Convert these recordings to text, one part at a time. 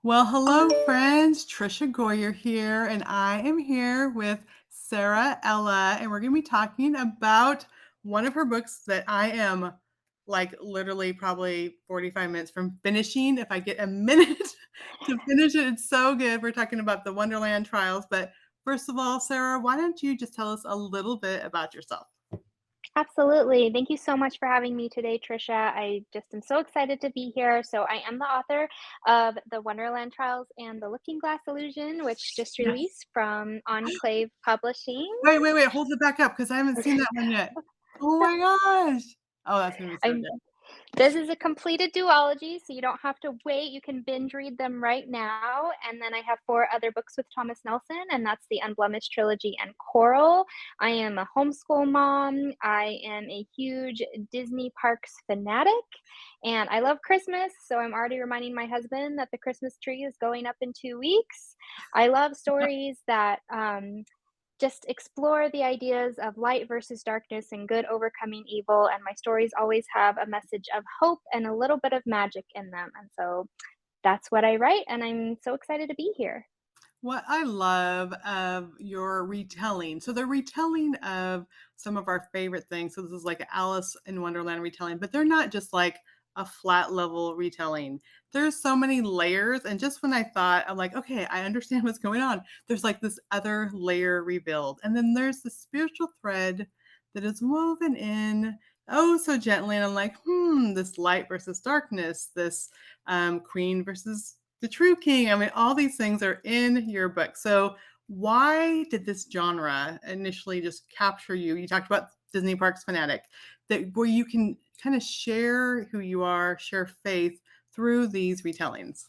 Well, hello, friends. Trisha Goyer here, and I am here with Sara Ella, and we're going to be talking about one of her books that I am like literally probably 45 minutes from finishing. If I get a minute to finish it, it's so good. We're talking about the Wonderland Trials. But first of all, Sara, why don't you just tell us a little bit about yourself? Absolutely. Thank you so much for having me today, Trisha. I just am so excited to be here. So, I am the author of The Wonderland Trials and The Looking Glass Illusion, which just Yes. released from Enclave Publishing. Wait. Hold it back up because I haven't seen that one yet. Oh my gosh. Oh, that's going to be so I'm good. This is a completed duology, so you don't have to wait. You can binge read them right now. And then I have four other books with Thomas Nelson, and that's the Unblemished Trilogy and Coral. I am a homeschool mom. I am a huge Disney parks fanatic, and I love Christmas. So I'm already reminding my husband that the Christmas tree is going up in 2 weeks. I love stories that just explore the ideas of light versus darkness and good overcoming evil. And my stories always have a message of hope and a little bit of magic in them. And so that's what I write. And I'm so excited to be here. What I love of your retelling, so they're retelling of some of our favorite things. So this is like Alice in Wonderland retelling, but they're not just like a flat level retelling. There's so many layers. And just when I thought, I'm like, okay, I understand what's going on, there's like this other layer revealed. And then there's the spiritual thread that is woven in oh so gently. And I'm like, this light versus darkness, this queen versus the True King. I mean, all these things are in your book. So, why did this genre initially just capture you? You talked about Disney Parks fanatic, that where you can kind of share who you are, share faith through these retellings.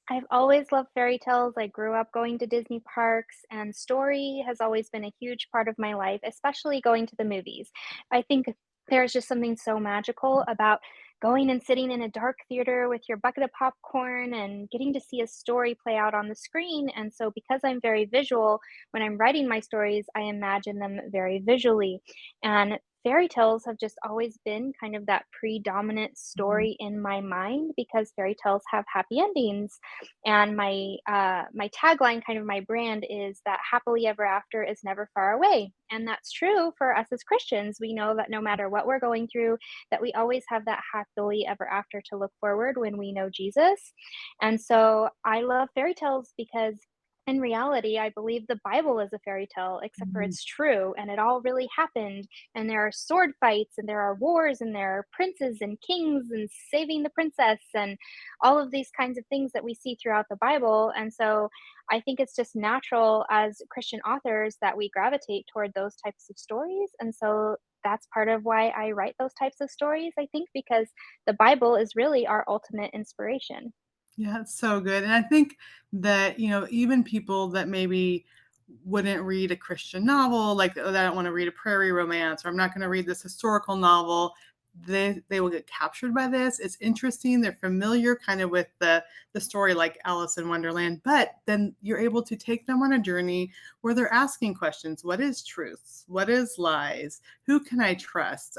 I've always loved fairy tales. I grew up going to Disney parks, and story has always been a huge part of my life, especially going to the movies. I think there's just something so magical about going and sitting in a dark theater with your bucket of popcorn and getting to see a story play out on the screen. And so, because I'm very visual, when I'm writing my stories, I imagine them very visually. And fairy tales have just always been kind of that predominant Mhm. story in my mind because fairy tales have happy endings, and my tagline, kind of my brand, is that happily ever after is never far away. And that's true for us as Christians. We know that no matter what we're going through, that we always have that happily ever after to look forward when we know Jesus. And so I love fairy tales because in reality, I believe the Bible is a fairy tale, except for Mhm. it's true and it all really happened. And there are sword fights and there are wars and there are princes and kings and saving the princess and all of these kinds of things that we see throughout the Bible. And so I think it's just natural as Christian authors that we gravitate toward those types of stories. And so that's part of why I write those types of stories, I think, because the Bible is really our ultimate inspiration. Yeah, it's so good. And I think that, even people that maybe wouldn't read a Christian novel, like, oh, I don't want to read a prairie romance, or I'm not going to read this historical novel, they will get captured by this. It's interesting. They're familiar kind of with the story like Alice in Wonderland, but then you're able to take them on a journey where they're asking questions. What is truth? What is lies? Who can I trust?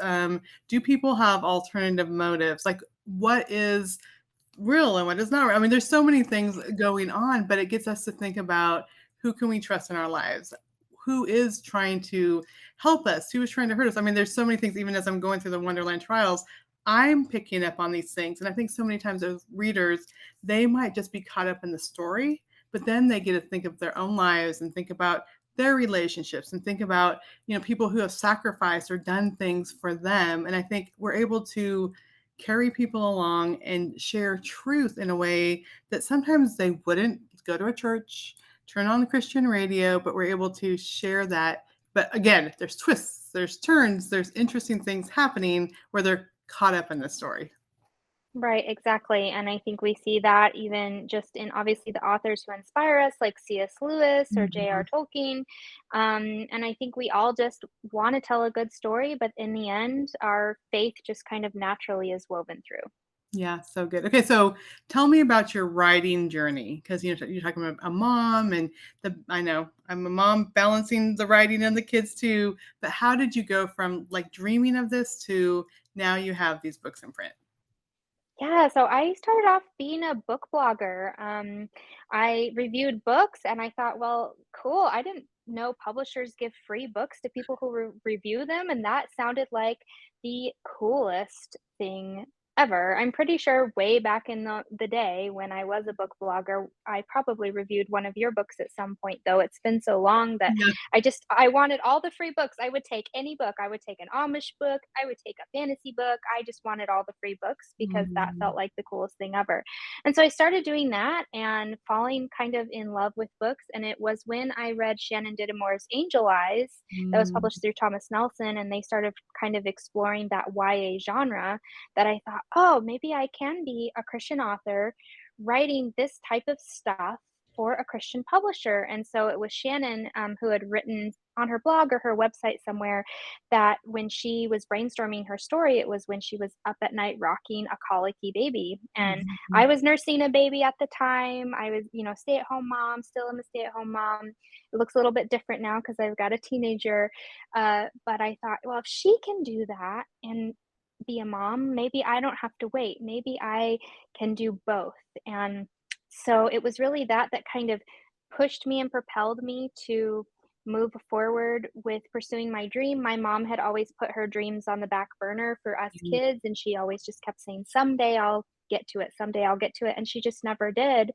Do people have alternative motives? Like, what is real and what is not real. I mean, there's so many things going on, but it gets us to think about who can we trust in our lives? Who is trying to help us? Who is trying to hurt us? I mean, there's so many things, even as I'm going through the Wonderland trials, I'm picking up on these things. And I think so many times as readers, they might just be caught up in the story, but then they get to think of their own lives and think about their relationships and think about, people who have sacrificed or done things for them. And I think we're able to carry people along and share truth in a way that sometimes they wouldn't go to a church, turn on the Christian radio, but we're able to share that. But again, there's twists, there's turns, there's interesting things happening where they're caught up in the story. Right, exactly. And I think we see that even just in obviously the authors who inspire us, like C.S. Lewis or J.R. Mhm. Tolkien. And I think we all just want to tell a good story, but in the end, our faith just kind of naturally is woven through. Yeah, so good. Okay, so tell me about your writing journey because you're talking about a mom, and I know I'm a mom balancing the writing and the kids too. But how did you go from like dreaming of this to now you have these books in print? Yeah, so I started off being a book blogger. I reviewed books and I thought, well, cool. I didn't know publishers give free books to people who review them. And that sounded like the coolest thing ever. I'm pretty sure way back in the day when I was a book blogger, I probably reviewed one of your books at some point, though it's been so long that Yeah. I wanted all the free books. I would take any book. I would take an Amish book. I would take a fantasy book. I just wanted all the free books because that Mm, felt like the coolest thing ever. And so I started doing that and falling kind of in love with books. And it was when I read Shannon Dittamore's Angel Eyes that was mm. published through Thomas Nelson, and they started kind of exploring that YA genre that I thought, oh, maybe I can be a Christian author writing this type of stuff for a Christian publisher. And so it was Shannon who had written on her blog or her website somewhere that when she was brainstorming her story, it was when she was up at night rocking a colicky baby. And I Mhm. was nursing a baby at the time. I was, stay at home mom, still am a stay at home mom. It looks a little bit different now because I've got a teenager. But I thought, well, if she can do that and be a mom, maybe I don't have to wait. Maybe I can do both. And so it was really that kind of pushed me and propelled me to move forward with pursuing my dream. My mom had always put her dreams on the back burner for us Mm. kids, and she always just kept saying, "Someday I'll get to it. Someday I'll get to it." And she just never did.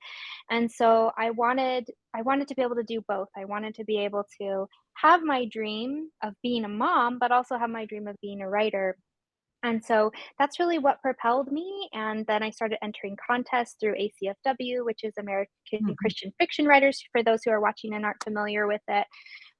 And so I wanted to be able to do both. I wanted to be able to have my dream of being a mom, but also have my dream of being a writer. And so that's really what propelled me, and then I started entering contests through ACFW, which is American Mhm. Christian Fiction Writers, for those who are watching and aren't familiar with it.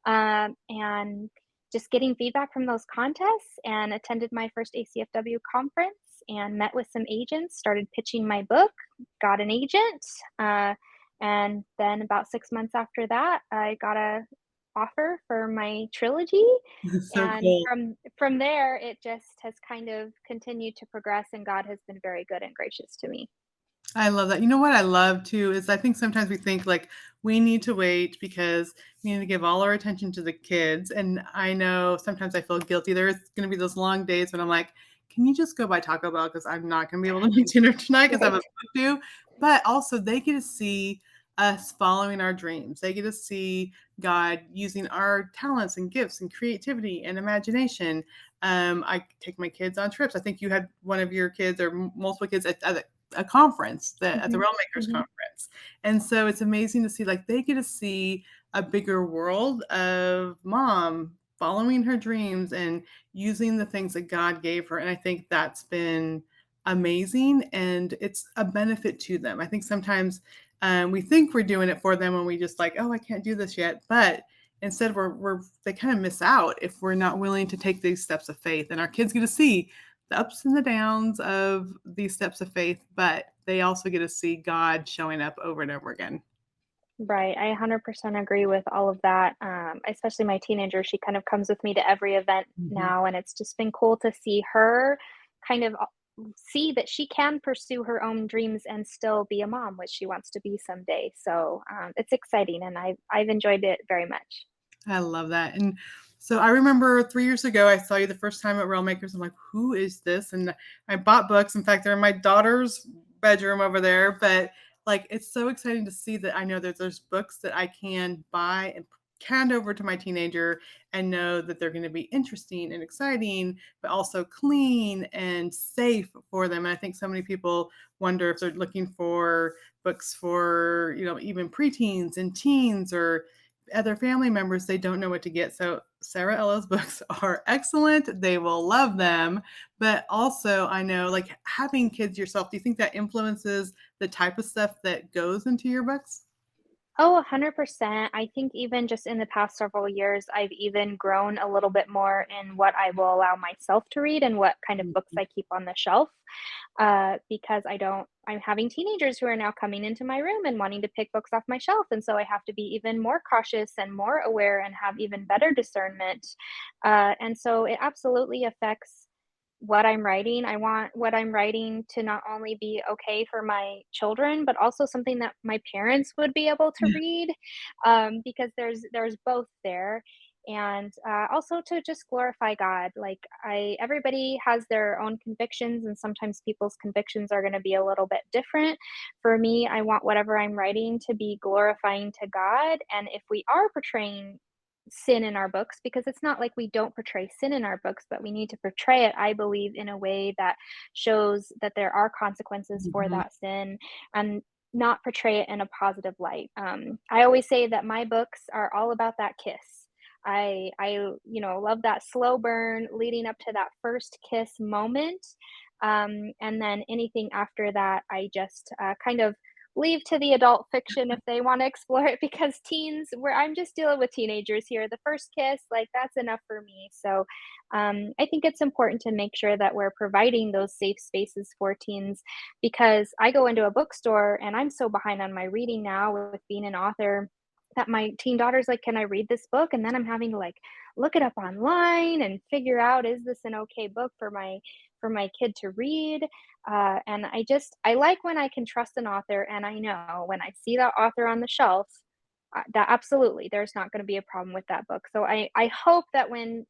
And just getting feedback from those contests, and attended my first ACFW conference and met with some agents, started pitching my book, got an agent, uh, and then about 6 months after that, I got a offer for my trilogy, So and cool. from there, it just has kind of continued to progress, and God has been very good and gracious to me. I love that. You know what I love too is I think sometimes we think like we need to wait because we need to give all our attention to the kids. And I know sometimes I feel guilty. There's going to be those long days when I'm like, can you just go buy Taco Bell because I'm not going to be able to make dinner tonight because I have a Right. book due. But also they get to see us following our dreams. They get to see God using our talents and gifts and creativity and imagination. I take my kids on trips. I think you had one of your kids or multiple kids at a conference at the Mhm, Realm Makers mhm. conference. And so it's amazing to see like they get to see a bigger world of mom following her dreams and using the things that God gave her. And I think that's been amazing and it's a benefit to them. I think sometimes we think we're doing it for them when we just like, oh, I can't do this yet. But instead we're they kind of miss out if we're not willing to take these steps of faith. And our kids get to see the ups and the downs of these steps of faith, but they also get to see God showing up over and over again. Right, I 100% agree with all of that, especially my teenager. She kind of comes with me to every event Mhm. now, and it's just been cool to see her kind of see that she can pursue her own dreams and still be a mom, which she wants to be someday. So it's exciting, and I've enjoyed it very much. I love that. And so I remember 3 years ago, I saw you the first time at Realm Makers. I'm like, "Who is this?" And I bought books. In fact, they're in my daughter's bedroom over there, but, like, it's so exciting to see that I know that there's books that I can buy and hand over to my teenager and know that they're gonna be interesting and exciting, but also clean and safe for them. And I think so many people wonder if they're looking for books for, even preteens and teens or other family members, they don't know what to get. So Sara Ella's books are excellent. They will love them. But also, I know like having kids yourself, do you think that influences the type of stuff that goes into your books? Oh, 100%. I think even just in the past several years, I've even grown a little bit more in what I will allow myself to read and what kind of books I keep on the shelf. Because I'm having teenagers who are now coming into my room and wanting to pick books off my shelf. And so I have to be even more cautious and more aware and have even better discernment. And so it absolutely affects what I'm writing. I want what I'm writing to not only be okay for my children, but also something that my parents would be able to read, because there's both there. and also to just glorify God. Like everybody has their own convictions, and sometimes people's convictions are going to be a little bit different. For me, I want whatever I'm writing to be glorifying to God, and if we are portraying sin in our books, because it's not like we don't portray sin in our books, but we need to portray it, I believe, in a way that shows that there are consequences for Mhm. that sin, and not portray it in a positive light. I always say that my books are all about that kiss. I love that slow burn leading up to that first kiss moment, and then anything after that, I just kind of leave to the adult fiction if they want to explore it, because teens, where I'm just dealing with teenagers here. The first kiss, like that's enough for me. So I think it's important to make sure that we're providing those safe spaces for teens, because I go into a bookstore and I'm so behind on my reading now with being an author that my teen daughter's like, "Can I read this book?" And then I'm having to like look it up online and figure out, is this an okay book for my kid to read? And I like when I can trust an author, and I know when I see that author on the shelf, that absolutely there's not going to be a problem with that book. So I hope that when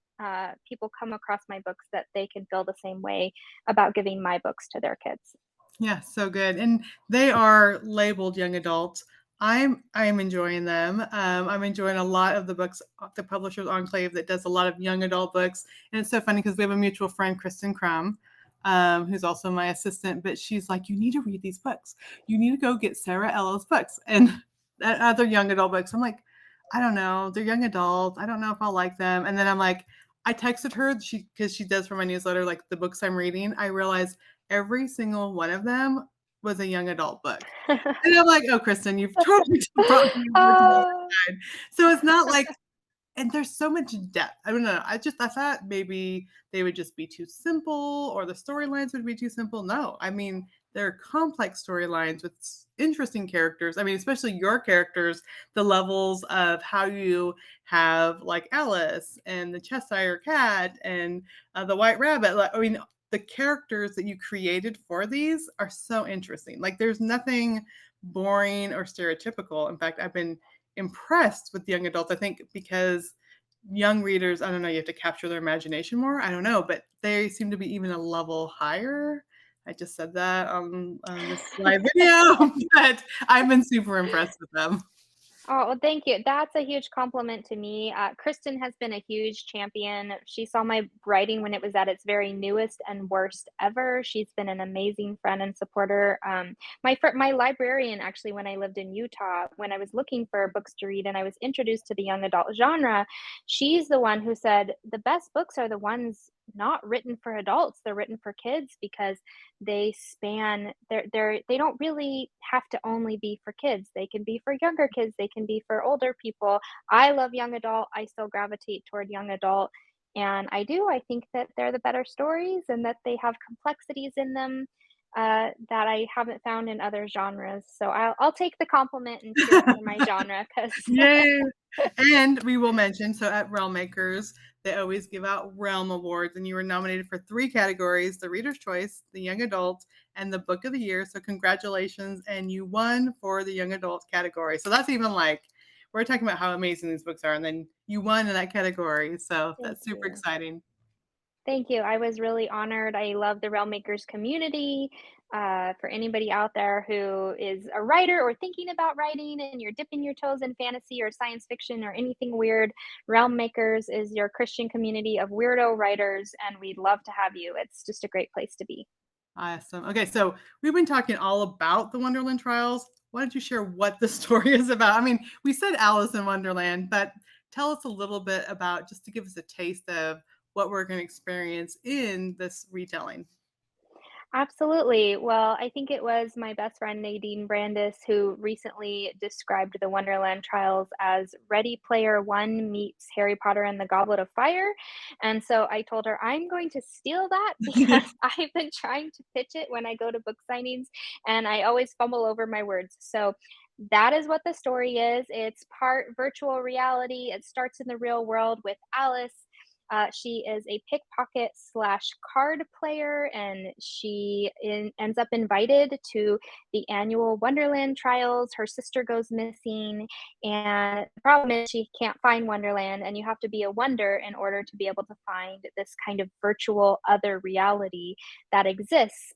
people come across my books, that they can feel the same way about giving my books to their kids. Yeah, so good, and they are labeled young adult. I'm enjoying them. I'm enjoying a lot of the books, the Publishers Enclave that does a lot of young adult books, and it's so funny because we have a mutual friend, Kristen Crum, who's also my assistant, but she's like, "You need to read these books. You need to go get Sara Ella's books and other young adult books." I'm like, "I don't know. They're young adult. I don't know if I'll like them." And then I'm like, I texted her because she does for my newsletter like the books I'm reading. I realized every single one of them was a young adult book. And I'm like, "Oh, Kristen, you've totally brought me over to the other Oh. side." So it's not like, and there's so much depth. I don't know. I thought maybe they would just be too simple or the storylines would be too simple. No, I mean, they're complex storylines with interesting characters. I mean, especially your characters, the levels of how you have like Alice and the Cheshire Cat and the White Rabbit. Like, I mean, the characters that you created for these are so interesting. Like, there's nothing boring or stereotypical. In fact, I've been impressed with young adults. I think because young readers, I don't know, you have to capture their imagination more. I don't know, but they seem to be even a level higher. I just said that on this live video, but I've been super impressed with them. Oh, well, thank you. That's a huge compliment to me. Kristen has been a huge champion. She saw my writing when it was at its very newest and worst ever. She's been an amazing friend and supporter. My librarian, actually, when I lived in Utah, when I was looking for books to read and I was introduced to the young adult genre, she's the one who said the best books are the ones not written for adults. They're written for kids, because they don't really have to only be for kids. They can be for younger kids, they can be for older people. I love young adult. I still gravitate toward young adult, and I think that they're the better stories, and that they have complexities in them that I haven't found in other genres. So I'll take the compliment and cheer for my genre, because Yay! And we will mention, so at Realm Makers, they always give out Realm Awards, and you were nominated for 3 categories: the Reader's Choice, the Young Adult, and the Book of the Year. So congratulations, and you won for the Young Adult category. So that's even like, we're talking about how amazing these books are, and then you won in that category. So thank that's super you. exciting. Thank you. I was really honored. I love the Realm Makers community. For anybody out there who is a writer or thinking about writing, and you're dipping your toes in fantasy or science fiction or anything weird, Realm Makers is your Christian community of weirdo writers, and we'd love to have you. It's just a great place to be. Awesome. Okay, so we've been talking all about the Wonderland Trials. Why don't you share what the story is about? I mean, we said Alice in Wonderland, but tell us a little bit about, just to give us a taste of what we're going to experience in this retelling. Absolutely. Well, I think it was my best friend Nadine Brandis who recently described the Wonderland Trials as Ready Player One meets Harry Potter and the Goblet of Fire. And so I told her, I'm going to steal that, because I've been trying to pitch it when I go to book signings, and I always fumble over my words. So that is what the story is. It's part virtual reality. It starts in the real world with Alice. She is a pickpocket slash card player, and ends up invited to the annual Wonderland trials. Her sister goes missing, and the problem is she can't find Wonderland, and you have to be a wonder in order to be able to find this kind of virtual other reality that exists.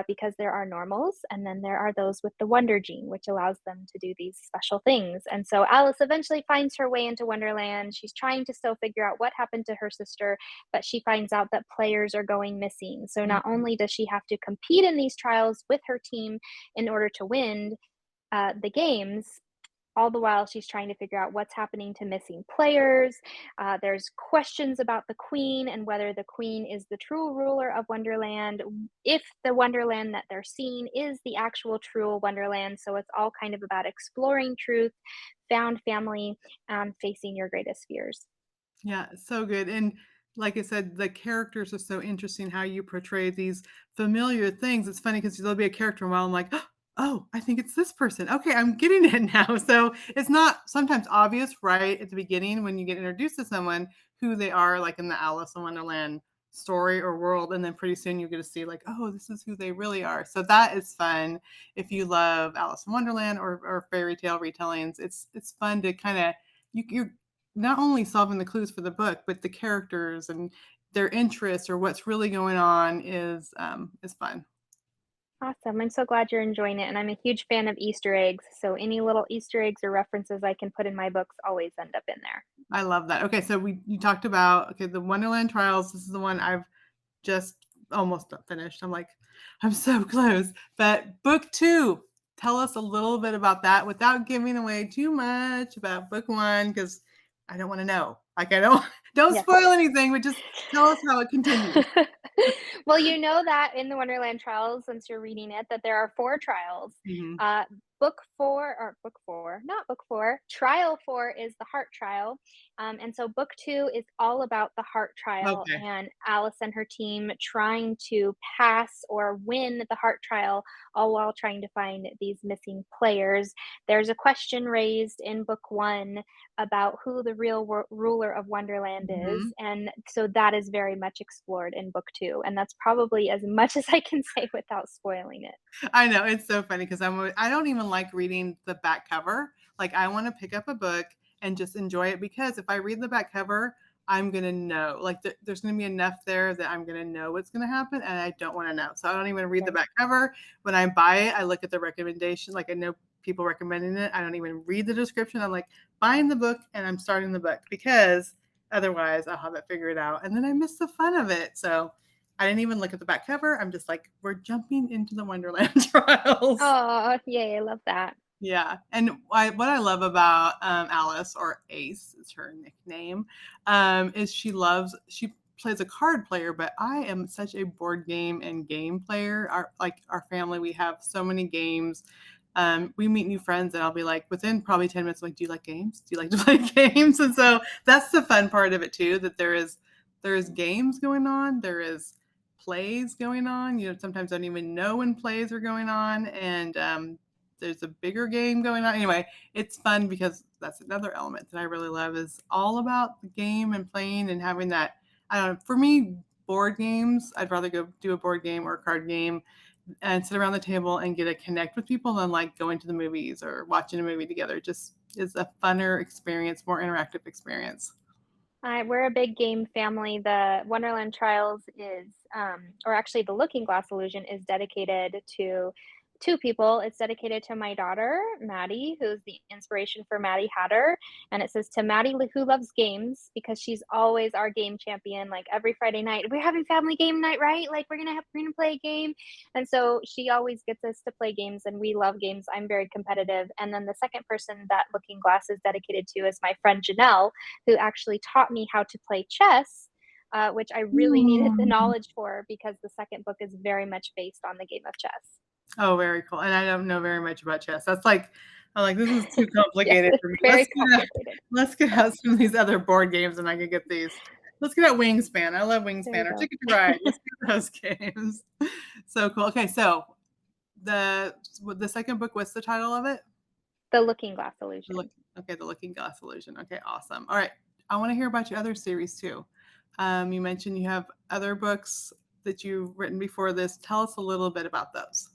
Because there are normals, and then there are those with the Wonder Gene, which allows them to do these special things. And so Alice eventually finds her way into Wonderland. She's trying to still figure out what happened to her sister, but she finds out that players are going missing. So not Mhm. only does she have to compete in these trials with her team in order to win the games, all the while she's trying to figure out what's happening to missing players. There's questions about the queen and whether the queen is the true ruler of Wonderland, if the Wonderland that they're seeing is the actual true Wonderland. So it's all kind of about exploring truth, found family, and facing your greatest fears. Yeah, so good. And like I said, the characters are so interesting how you portray these familiar things. It's funny because there'll be a character in a while, I'm like, oh, I think it's this person. Okay, I'm getting it now. So it's not sometimes obvious right at the beginning when you get introduced to someone who they are, like in the Alice in Wonderland story or world. And then pretty soon you get to see, like, oh, this is who they really are. So that is fun. If you love Alice in Wonderland or fairy tale retellings, it's fun to kind of you're not only solving the clues for the book, but the characters and their interests or what's really going on is fun. Awesome. I'm so glad you're enjoying it. And I'm a huge fan of Easter eggs. So any little Easter eggs or references I can put in my books always end up in there. I love that. Okay, so we you talked about okay, the Wonderland Trials. This is the one I've just almost finished. I'm like, I'm so close. But book two, tell us a little bit about that without giving away too much about book one, because I don't want to know. Like I don't don't Yes. spoil anything, but just tell us how it continues. Well, you know that in the Wonderland Trials, since you're reading it, that there are 4 trials. Mhm. Uh, book 4, not book 4, trial 4 is the heart trial. And so book 2 is all about the heart trial Okay. and Alice and her team trying to pass or win the heart trial, all while trying to find these missing players. There's a question raised in book 1 about who the real ruler of Wonderland is. Mhm. And so that is very much explored in book 2. And that's probably as much as I can say without spoiling it. I know, it's so funny because I don't even like reading the back cover. Like, I wanna pick up a book and just enjoy it because if I read the back cover, I'm gonna know. Like, there's gonna be enough there that I'm gonna know what's gonna happen, and I don't wanna know. So I don't even read the Right. back cover. When I buy it, I look at the recommendation, like, I know people recommending it. I don't even read the description. I'm like, buying the book and I'm starting the book because otherwise I'll have it figured out, and then I miss the fun of it. So I didn't even look at the back cover. I'm just like, we're jumping into the Wonderland trials. Oh, yay, I love that. Yeah. And what I love about Alice, or Ace is her nickname, is she plays a card player, but I am such a board game and game player. Our family, we have so many games. We meet new friends, and I'll be like, within probably 10 minutes, I'm like, do you like games? Do you like to play games? And so that's the fun part of it too, that there is games going on, there is plays going on. Sometimes I don't even know when plays are going on, and there's a bigger game going on. Anyway, it's fun because that's another element that I really love is all about the game and playing and having that. I don't know. For me, board games, I'd rather go do a board game or a card game and sit around the table and get to connect with people than like going to the movies or watching a movie together. It just is a funner experience, more interactive experience. We're a big game family. The Wonderland Trials or actually, the Looking Glass Illusion is dedicated to 2 people. It's dedicated to my daughter, Maddie, who's the inspiration for Maddie Hatter, and it says, "To Maddie who loves games," because she's always our game champion. Like every Friday night, "We're having family game night, right? Like we're gonna play a game." And so she always gets us to play games, and we love games. I'm very competitive. And then the second person that Looking Glass is dedicated to is my friend Janelle, who actually taught me how to play chess, which I really needed the Mm. knowledge for because the second book is very much based on the game of chess. Oh, very cool. And I don't know very much about chess. That's like, I'm like, this is too Yes, complicated it's for me. very complicated. Let's get out some of these other board games and I can get these. Let's get out Wingspan. I love There you Wingspan or go. Ticket to Ride. Let's get those games. So cool. Okay, so the second book, what's the title of it? The Looking Glass The Look Illusion. okay, The Looking Glass Illusion. Okay, awesome. All right. I want to hear about your other series too. You mentioned you have other books that you've written before this. Tell us a little bit about those.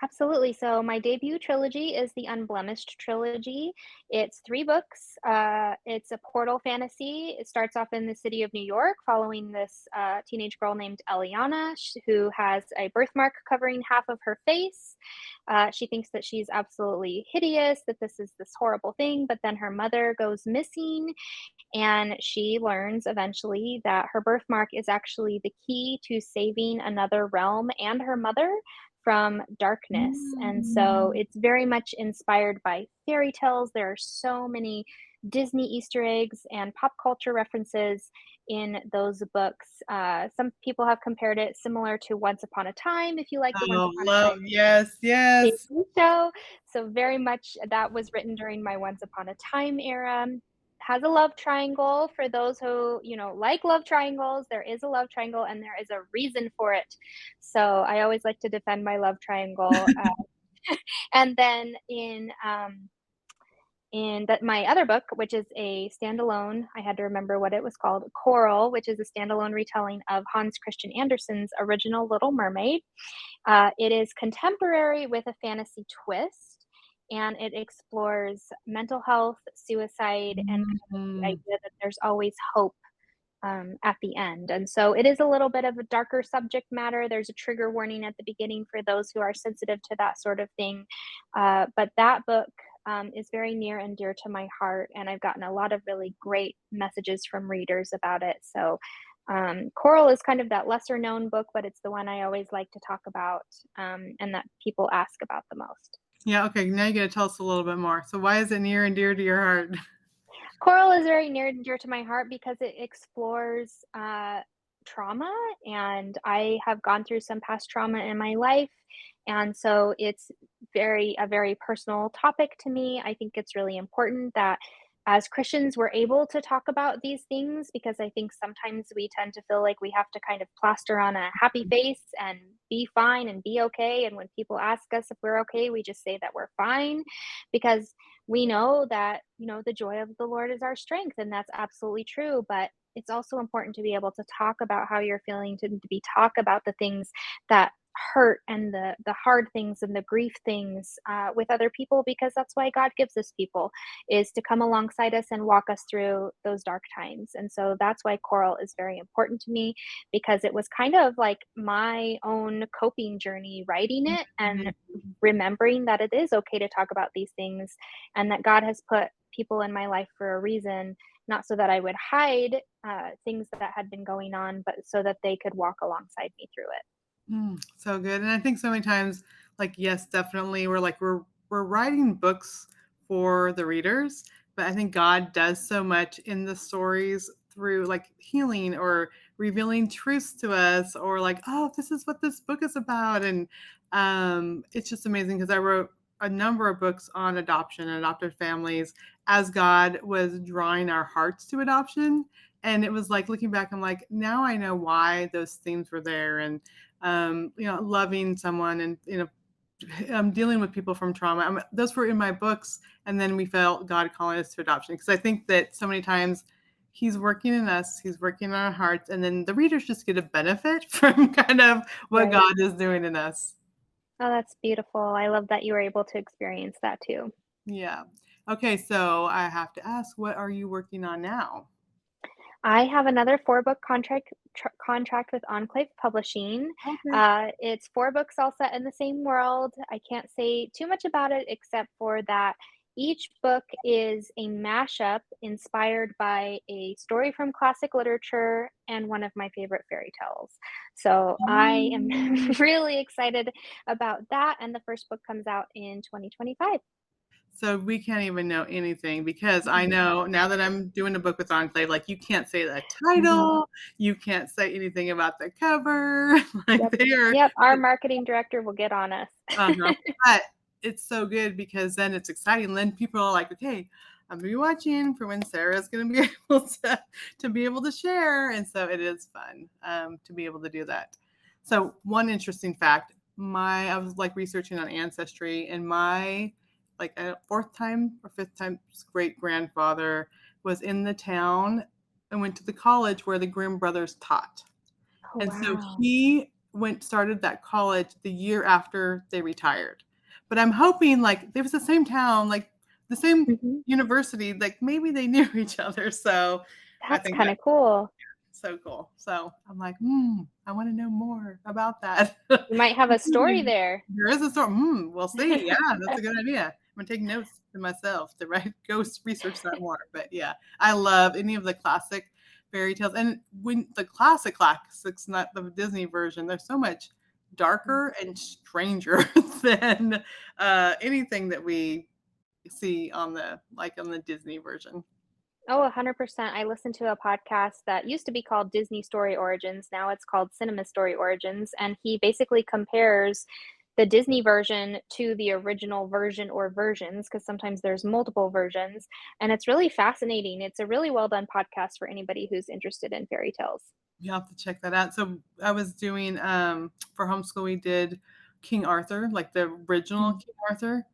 Absolutely. So my debut trilogy is the Unblemished trilogy. It's 3 books. It's a portal fantasy. It starts off in the city of New York, following this teenage girl named Eliana, who has a birthmark covering half of her face. She thinks that she's absolutely hideous, that this is this horrible thing. But then her mother goes missing, and she learns eventually that her birthmark is actually the key to saving another realm and her mother from darkness. And so Mm. it's very much inspired by fairy tales. There are so many Disney Easter eggs and pop culture references in those books. Some people have compared it similar to Once Upon a Time, if you like the Once Oh, Upon a love, Time yes, yes. TV show. So very much that was written during my Once Upon a Time era. Has a love triangle for those who, like love triangles. There is a love triangle and there is a reason for it. So I always like to defend my love triangle. And then in that my other book, which is a standalone, I had to remember what it was called, Coral, which is a standalone retelling of Hans Christian Andersen's original Little Mermaid. It is contemporary with a fantasy twist, and it explores mental health, suicide, and kind of the Mhm. idea that there's always hope at the end. And so it is a little bit of a darker subject matter. There's a trigger warning at the beginning for those who are sensitive to that sort of thing. But that book is very near and dear to my heart, and I've gotten a lot of really great messages from readers about it. So Coral is kind of that lesser known book, but it's the one I always like to talk about, and that people ask about the most. Yeah, okay, now you gotta tell us a little bit more. So why is it near and dear to your heart? Coral is very near and dear to my heart because it explores trauma, and I have gone through some past trauma in my life, and so it's very personal topic to me. I think it's really important that as Christians we're able to talk about these things, because I think sometimes we tend to feel like we have to kind of plaster on a happy face and be fine and be okay, and when people ask us if we're okay, we just say that we're fine, because we know that, the joy of the Lord is our strength, and that's absolutely true. But it's also important to be able to talk about how you're feeling, to be talk about the things that hurt, and the hard things and the grief things with other people, because that's why God gives us people, is to come alongside us and walk us through those dark times. And so that's why Coral is very important to me, because it was kind of like my own coping journey writing it, and remembering that it is okay to talk about these things, and that God has put people in my life for a reason, not so that I would hide things that had been going on, but so that they could walk alongside me through it. So good. And I think so many times, like, yes, definitely, we're writing books for the readers, but I think God does so much in the stories through like healing or revealing truths to us, or like, oh, this is what this book is about. And it's just amazing because I wrote a number of books on adoption and adopted families as God was drawing our hearts to adoption. And it was like looking back, I'm like, now I know why those themes were there. And loving someone, and dealing with people from trauma. Those were in my books, and then we felt God calling us to adoption, because I think that so many times He's working in us, He's working in our hearts, and then the readers just get a benefit from kind of what Right. God is doing in us. Oh, that's beautiful. I love that you were able to experience that too. Yeah. Okay, so I have to ask, what are you working on now? I have another 4-book contract with Enclave Publishing. Okay. It's 4 books all set in the same world. I can't say too much about it except for that each book is a mashup inspired by a story from classic literature and one of my favorite fairy tales. So I am Um, really excited about that, and the first book comes out in 2025. So we can't even know anything, because I know now that I'm doing a book with Enclave, like, you can't say the Mhm. title, you can't say anything about the cover, like, Yep. they are. Yep, our marketing director will get on us. Uh-huh, but it's so good because then it's exciting, then people are like, "Okay, I'm gonna be watching for when Sarah's gonna be able to be able to share," and so it is fun, to be able to do that. So one interesting fact, my I was, like, researching on Ancestry, and my, like, 4th time or 5th time great-grandfather was in the town and went to the college where the Grimm brothers taught. Oh, And so wow. he started that college the year after they retired. But I'm hoping like it was the same town, like the same Mhm. university, like maybe they knew each other. So I That's think kinda that's cool. so cool. So I'm like, I want to know more about that. You might have a story there. There is a story. We'll see. Yeah, that's a good idea. I'm gonna take notes to myself to write, go research that more. But yeah, I love any of the classic fairy tales, and when the classics, not the Disney version, they're so much darker and stranger than anything that we see on the Disney version. Oh, 100%. I listened to a podcast that used to be called Disney Story Origins. Now it's called Cinema Story Origins. And he basically compares the Disney version to the original version or versions, because sometimes there's multiple versions. And it's really fascinating. It's a really well done podcast for anybody who's interested in fairy tales. You have to check that out. So I was doing for homeschool, we did King Arthur, like the original Mm. King Arthur.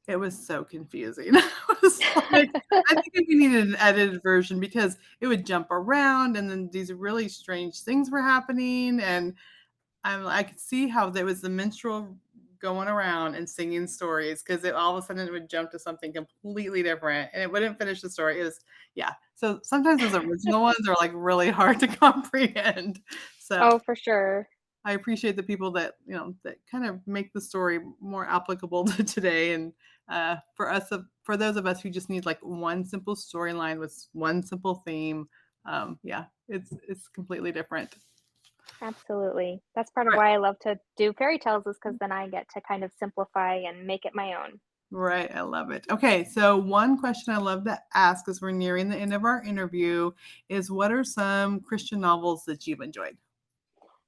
It was so confusing. I was like, I think we needed an edited version because it would jump around and then these really strange things were happening. And I could see how there was the minstrel going around and singing stories because all of a sudden it would jump to something completely different and it wouldn't finish the story. It was, yeah. So sometimes those original ones are like really hard to comprehend. So Oh, for sure. I appreciate the people that, that kind of make the story more applicable to today. And for those of us who just need like one simple storyline with one simple theme, yeah, it's completely different. Absolutely. That's part of why I love to do fairy tales, is because then I get to kind of simplify and make it my own. Right, I love it. Okay, so one question I love to ask as we're nearing the end of our interview is what are some Christian novels that you've enjoyed?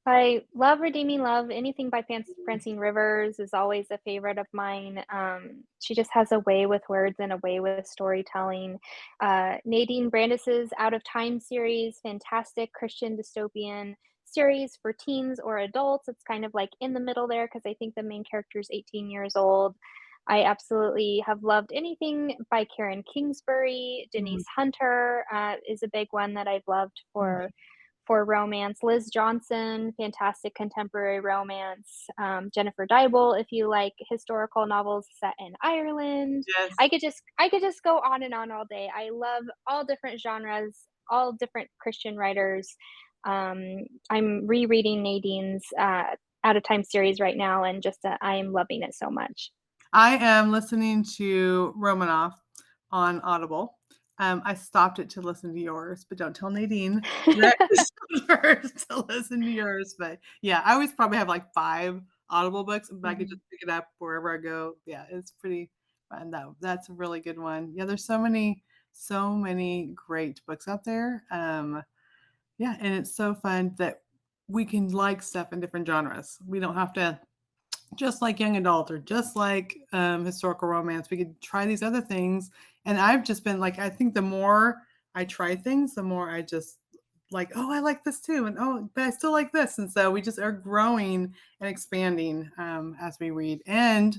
I love Redeeming Love. Anything by Francine Rivers is always a favorite of mine. She just has a way with words and a way with storytelling. Nadine Brandis's Out of Time series, fantastic Christian dystopian series for teens or adults. It's kind of like in the middle there because I think the main character is 18 years old. I absolutely have loved anything by Karen Kingsbury. Mhm, Denise Hunter is a big one that I've loved for romance. Liz Johnson, fantastic contemporary romance. Jennifer Dybel, if you like historical novels set in Ireland. yes. I could just go on and on all day. I love all different genres, all different Christian writers. I'm rereading Nadine's Out of Time series right now, and just I am loving it so much. I am listening to Romanoff on Audible. I stopped it to listen to yours, but don't tell Nadine that I stopped hers to listen to yours. But yeah, I always probably have like 5 Audible books, but I could Mhm. just pick it up wherever I go. Yeah, it's pretty fun. That's a really good one. Yeah, there's so many great books out there. Yeah, and it's so fun that we can like stuff in different genres. We don't have to just like young adult or just like historical romance. We could try these other things. And I've just been like, I think the more I try things, the more I just like, oh, I like this too. And oh, but I still like this. And so we just are growing and expanding as we read. And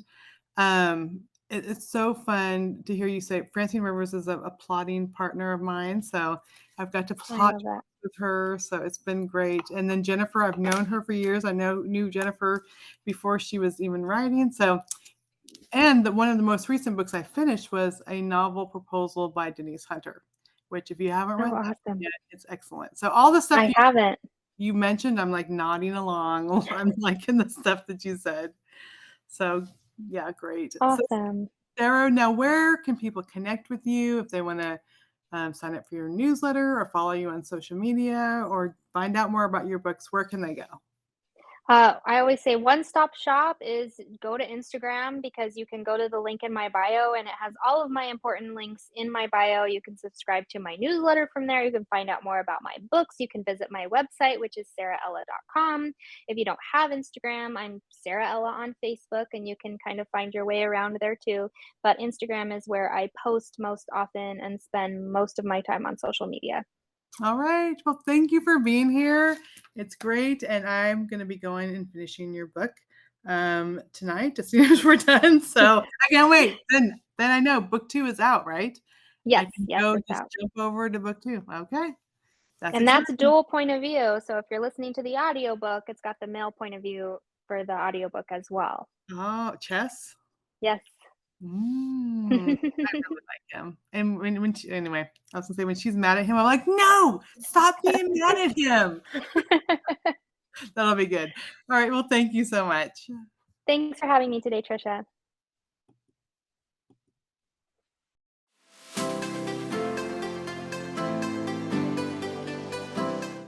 it's so fun to hear you say Francine Rivers is a plotting partner of mine. So I've got to I plot love that. with her. So it's been great. And then Jennifer, I've known her for years. I knew Jennifer before she was even writing. So, and one of the most recent books I finished was a novel proposal by Denise Hunter, which if you haven't Oh, read that awesome. yet, it's excellent. So all the stuff I haven't. you mentioned, I'm like nodding along. I'm liking the stuff that you said. So yeah, great. So Awesome. Sarah, now where can people connect with you if they want to sign up for your newsletter or follow you on social media or find out more about your books? Where can they go? I always say one stop shop is go to Instagram, because you can go to the link in my bio and it has all of my important links in my bio. You can subscribe to my newsletter from there. You can find out more about my books. You can visit my website, which is saraella.com. If you don't have Instagram, I'm Sara Ella on Facebook, and you can kind of find your way around there too. But Instagram is where I post most often and spend most of my time on social media. All right. Well, thank you for being here. It's great. And I'm going to be going and finishing your book tonight as soon as we're done. So I can't wait. Then I know book 2 is out, right? I Yes, can yes, go it's just out. jump over to book 2. Okay. That's And that's exciting. dual point of view, so if you're listening to the audiobook, it's got the male point of view for the audiobook as well. Oh, chess? Yes. I really like him. And when she anyway, I was gonna say when she's mad at him, I'm like, "No! Stop being mad at him." That'll be good. All right, well, thank you so much. Thanks for having me today, Trisha.